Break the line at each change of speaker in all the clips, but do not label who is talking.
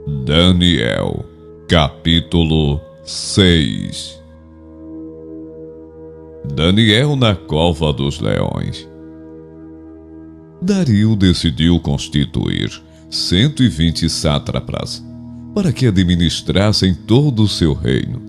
Daniel, capítulo 6. Daniel na cova dos leões. Dario decidiu constituir 120 sátrapas para que administrassem todo o seu reino.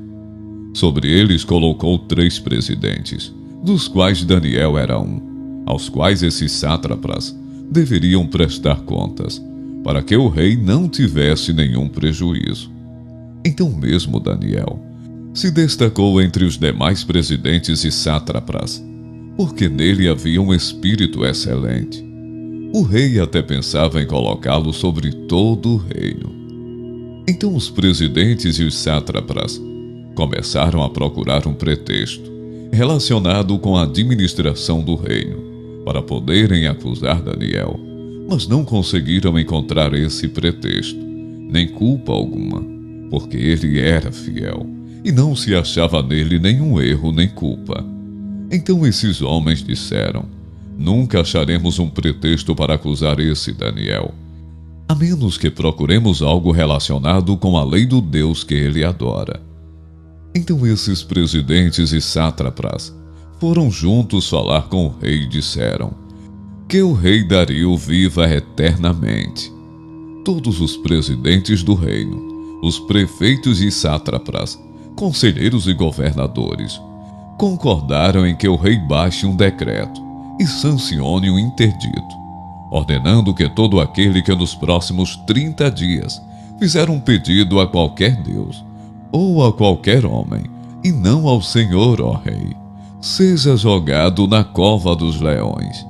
Sobre eles colocou 3 presidentes, dos quais Daniel era um, aos quais esses sátrapas deveriam prestar contas, para que o rei não tivesse nenhum prejuízo. Então mesmo Daniel se destacou entre os demais presidentes e sátrapas, porque nele havia um espírito excelente. O rei até pensava em colocá-lo sobre todo o reino. Então os presidentes e os sátrapas começaram a procurar um pretexto relacionado com a administração do reino, para poderem acusar Daniel, mas não conseguiram encontrar esse pretexto, nem culpa alguma, porque ele era fiel, e não se achava nele nenhum erro nem culpa. Então esses homens disseram: nunca acharemos um pretexto para acusar esse Daniel, a menos que procuremos algo relacionado com a lei do Deus que ele adora. Então esses presidentes e sátrapas foram juntos falar com o rei e disseram: que o rei Dario viva eternamente. Todos os presidentes do reino, os prefeitos e sátrapas, conselheiros e governadores, concordaram em que o rei baixe um decreto e sancione um interdito, ordenando que todo aquele que nos próximos 30 dias fizer um pedido a qualquer Deus ou a qualquer homem, e não ao Senhor, ó rei, seja jogado na cova dos leões.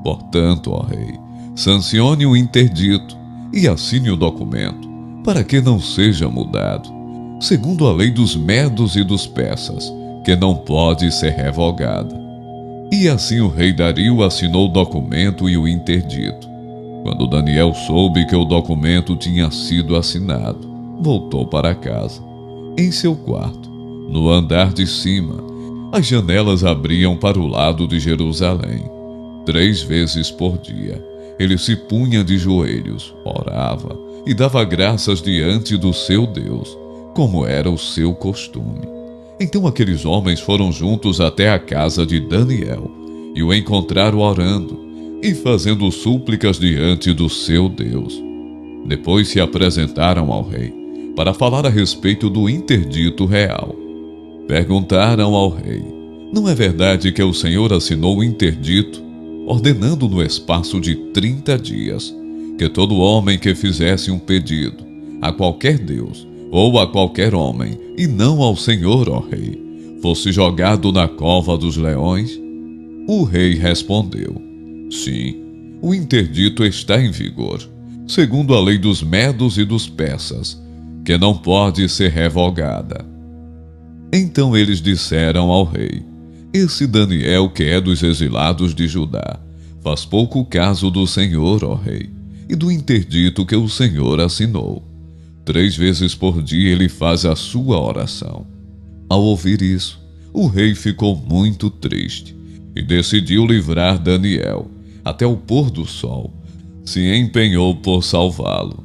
Portanto, ó rei, sancione o interdito e assine o documento, para que não seja mudado, segundo a lei dos medos e dos persas, que não pode ser revogada. E assim o rei Dario assinou o documento e o interdito. Quando Daniel soube que o documento tinha sido assinado, voltou para casa. Em seu quarto, no andar de cima, as janelas abriam para o lado de Jerusalém. 3 vezes por dia, ele se punha de joelhos, orava e dava graças diante do seu Deus, como era o seu costume. Então aqueles homens foram juntos até a casa de Daniel e o encontraram orando e fazendo súplicas diante do seu Deus. Depois se apresentaram ao rei para falar a respeito do interdito real. Perguntaram ao rei: não é verdade que o Senhor assinou o interdito, ordenando no espaço de 30 dias que todo homem que fizesse um pedido a qualquer Deus ou a qualquer homem, e não ao Senhor, ó rei, fosse jogado na cova dos leões? O rei respondeu: sim, o interdito está em vigor, segundo a lei dos medos e dos persas, que não pode ser revogada. Então eles disseram ao rei: esse Daniel, que é dos exilados de Judá, faz pouco caso do Senhor, ó rei, e do interdito que o Senhor assinou. 3 vezes por dia ele faz a sua oração. Ao ouvir isso, o rei ficou muito triste e decidiu livrar Daniel até o pôr do sol. Se empenhou por salvá-lo.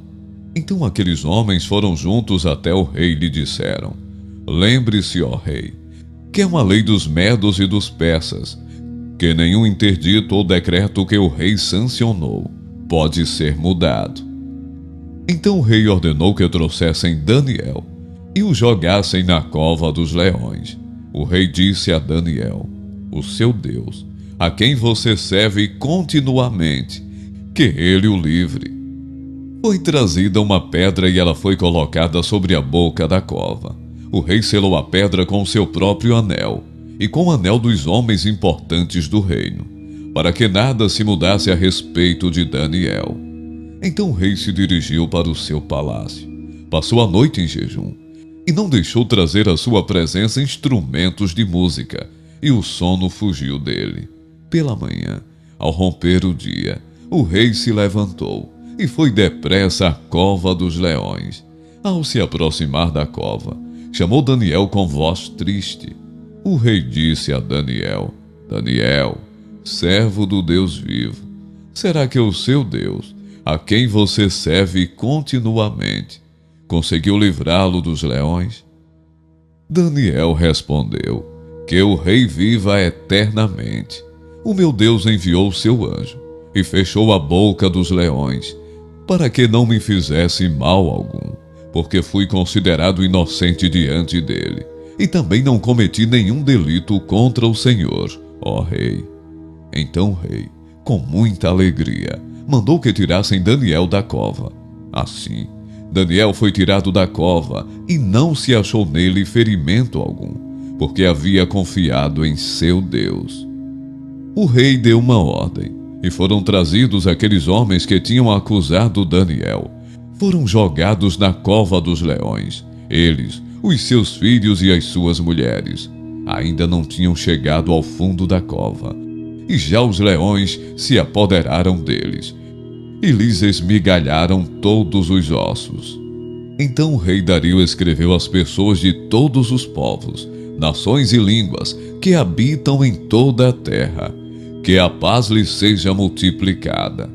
Então aqueles homens foram juntos até o rei e lhe disseram: lembre-se, ó rei, que é uma lei dos medos e dos persas, que nenhum interdito ou decreto que o rei sancionou pode ser mudado. Então o rei ordenou que trouxessem Daniel e o jogassem na cova dos leões. O rei disse a Daniel: o seu Deus, a quem você serve continuamente, que ele o livre. Foi trazida uma pedra e ela foi colocada sobre a boca da cova. O rei selou a pedra com seu próprio anel e com o anel dos homens importantes do reino, para que nada se mudasse a respeito de Daniel. Então o rei se dirigiu para o seu palácio, passou a noite em jejum e não deixou trazer à sua presença instrumentos de música, e o sono fugiu dele. Pela manhã, ao romper o dia, o rei se levantou e foi depressa à cova dos leões. Ao se aproximar da cova, chamou Daniel com voz triste. O rei disse a Daniel: Daniel, servo do Deus vivo, será que o seu Deus, a quem você serve continuamente, conseguiu livrá-lo dos leões? Daniel respondeu: que o rei viva eternamente. O meu Deus enviou seu anjo e fechou a boca dos leões, para que não me fizesse mal algum, porque fui considerado inocente diante dele, e também não cometi nenhum delito contra o Senhor, ó rei. Então o rei, com muita alegria, mandou que tirassem Daniel da cova. Assim, Daniel foi tirado da cova e não se achou nele ferimento algum, porque havia confiado em seu Deus. O rei deu uma ordem, e foram trazidos aqueles homens que tinham acusado Daniel. Foram jogados na cova dos leões, eles, os seus filhos e as suas mulheres. Ainda não tinham chegado ao fundo da cova, e já os leões se apoderaram deles, e lhes esmigalharam todos os ossos. Então o rei Dario escreveu às pessoas de todos os povos, nações e línguas que habitam em toda a terra, que a paz lhes seja multiplicada.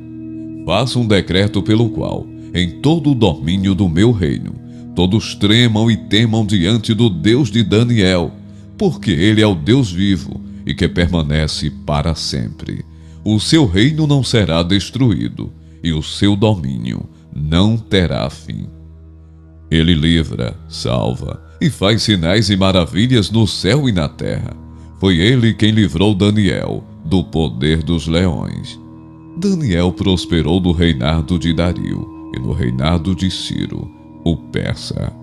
Faça um decreto pelo qual, em todo o domínio do meu reino, todos tremam e temam diante do Deus de Daniel, porque ele é o Deus vivo e que permanece para sempre. O seu reino não será destruído, e o seu domínio não terá fim. Ele livra, salva e faz sinais e maravilhas no céu e na terra. Foi ele quem livrou Daniel do poder dos leões. Daniel prosperou no reinado de Dario e no reinado de Ciro, o persa.